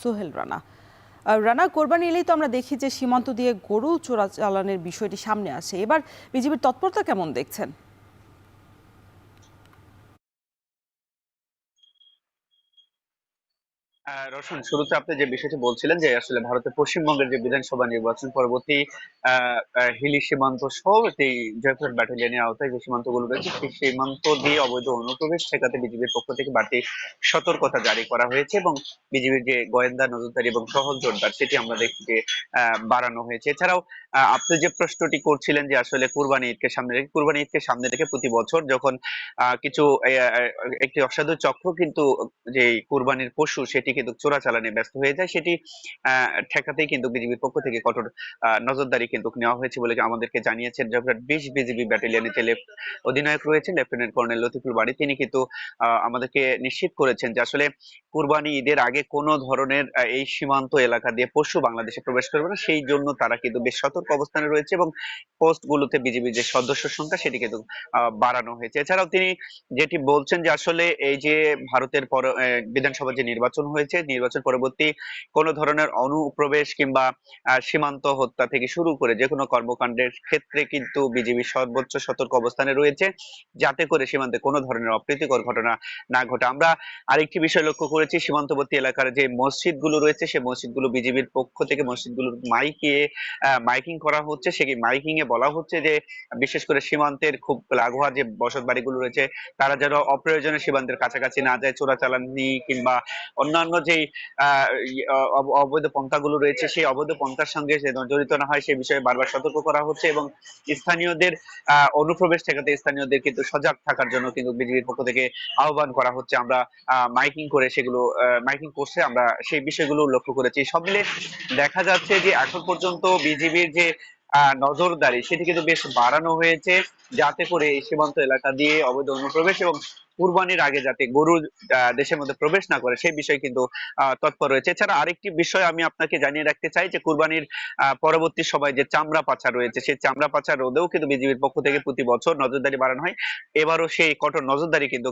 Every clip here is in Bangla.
সোহেল রানা। রানা, কোরবানি এলেই তো আমরা দেখি যে সীমান্ত দিয়ে গরু চোরাচালানের বিষয়টি সামনে আসে। এবার বিজিবির তৎপরতা কেমন দেখছেন? রওশন, শুরুতে আপনি যে বিষয়টি বলছিলেন যে আসলে ভারতের পশ্চিমবঙ্গের যে বিধানসভা নির্বাচন পরবর্তী হিলি সীমান্ত সহ এই জয়পুরহাট ব্যাটালিয়নের আওতায় যে সীমান্তগুলো রয়েছে সেই সীমান্ত দিয়ে অবৈধ অনুপ্রবেশ ঠেকাতে বিজিবির পক্ষ থেকে বাড়তি সতর্কতা জারি করা হয়েছে এবং বিজিবির যে গোয়েন্দা নজরদারি এবং টহল জোরদার সেটি আমরা দেখি যে বাড়ানো হয়েছে। এছাড়াও আপনি যে প্রশ্নটি করছিলেন যে আসলে কুরবানি ঈদকে সামনে রেখে প্রতি বছর যখন কিছু একটি অসাধু চক্র কিন্তু যে কুরবানির পশু সেটি কিন্তু চোরাচালানে ব্যস্ত হয়ে যায়, সেটি ঠেকাতেই কিন্তু বিজিবির পক্ষ থেকে কঠোর নজরদারি কিন্তু নেওয়া হয়েছে বলে আমাদেরকে জানিয়েছেন জগন্নাথ 20 বিজিবি ব্যাটালিয়নের যে অধিনায়ক রয়েছেন লেফটেন্যান্ট কর্নেল লতিফুল বাড়ি। তিনি কিন্তু আমাদেরকে নিশ্চিত করেছেন যে আসলে কুরবানি ঈদের আগে কোনো ধরনের এই সীমান্ত এলাকা দিয়ে পশু বাংলাদেশে প্রবেশ করবে না, সেই জন্য তারা কিন্তু বেশ সতর্ক অবস্থানে রয়েছে এবং পোস্ট গুলোতে বিজিবির যে সদস্য সংখ্যা সেটি কিন্তু বাড়ানো হয়েছে। এছাড়াও তিনি যেটি বলছেন যে আসলে এই যে ভারতের বিধানসভা যে নির্বাচন হয়েছে, নির্বাচন পরবর্তী কোনো ধরনের অনুপ্রবেশ কিংবা সীমান্ত হত্যা থেকে শুরু করে যে কোনো কর্মকাণ্ডের ক্ষেত্রে কিন্তু বিজিবি সর্বোচ্চ সতর্ক অবস্থানে রয়েছে, যাতে করে সীমান্তে কোনো ধরনের অপ্রীতিকর ঘটনা না ঘটে। আমরা আরেকটি বিষয় লক্ষ্য করেছি, সীমান্তবর্তী এলাকার যে মসজিদগুলো রয়েছে সেই মসজিদগুলো বিজিবির পক্ষ থেকে মসজিদগুলোর মাইকিং করা হচ্ছে। সেই মাইকিং এ বলা হচ্ছে যে বিশেষ করে সীমান্তের খুব লাগোয়া যে বসত বাড়িগুলো রয়েছে তারা যেন অপ্রয়োজনে সীমান্তের কাছাকাছি না যায়, চোরাচালানি কিংবা অন্যান্য যেই অবৈধ পন্থাগুলো রয়েছে সেই অবৈধ পন্থার সঙ্গে যেন জড়িত না হয় সেই বিষয়ে বারবার সতর্ক করা হচ্ছে এবং স্থানীয়দের অনুপ্রবেশ ঠেকাতে স্থানীয়দের কিন্তু সজাগ থাকার জন্য কিন্তু বিজিবির পক্ষ থেকে আহ্বান করা হচ্ছে। আমরা মাইকিং করে সেগুলো মাইকিং করছে, আমরা সেই বিষয়গুলো লক্ষ্য করেছি। সব মিলে দেখা যাচ্ছে যে এখন পর্যন্ত বিজিবির যে নজরদারি সেটি কিন্তু বেশ বাড়ানো হয়েছে, যাতে করে এই সীমান্ত এলাকা দিয়ে অবৈধ অনুপ্রবেশ এবং কুরবানির আগে যাতে গরু দেশের মধ্যে প্রবেশ না করে সেই বিষয়ে কিন্তু তৎপর রয়েছে। এছাড়া আরেকটি বিষয় আমি আপনাকে জানিয়ে রাখতে চাই যে কুরবানির পরবর্তী সময় যে চামড়া পাচার রয়েছে সেই চামড়া পাচার রোধেও কিন্তু বিজিবির পক্ষ থেকে প্রতি বছর নজরদারি বাড়ানো হয়। এবারও সেই কঠোর নজরদারি কিন্তু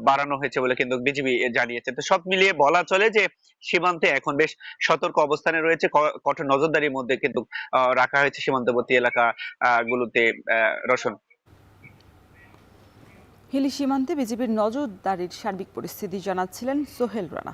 বাড়ানো হয়েছে বলে কিন্তু বিজিবি জানিয়েছে। তো সব মিলিয়ে বলা চলে যে সীমান্তে এখন বেশ সতর্ক অবস্থানে রয়েছে, কঠোর নজরদারির মধ্যে কিন্তু রাখা হয়েছে সীমান্তবর্তী এলাকা গুলোতে। রওশন। হিলি সীমান্তে বিজিবির নজরদারির সার্বিক পরিস্থিতি জানাচ্ছিলেন সোহেল রানা।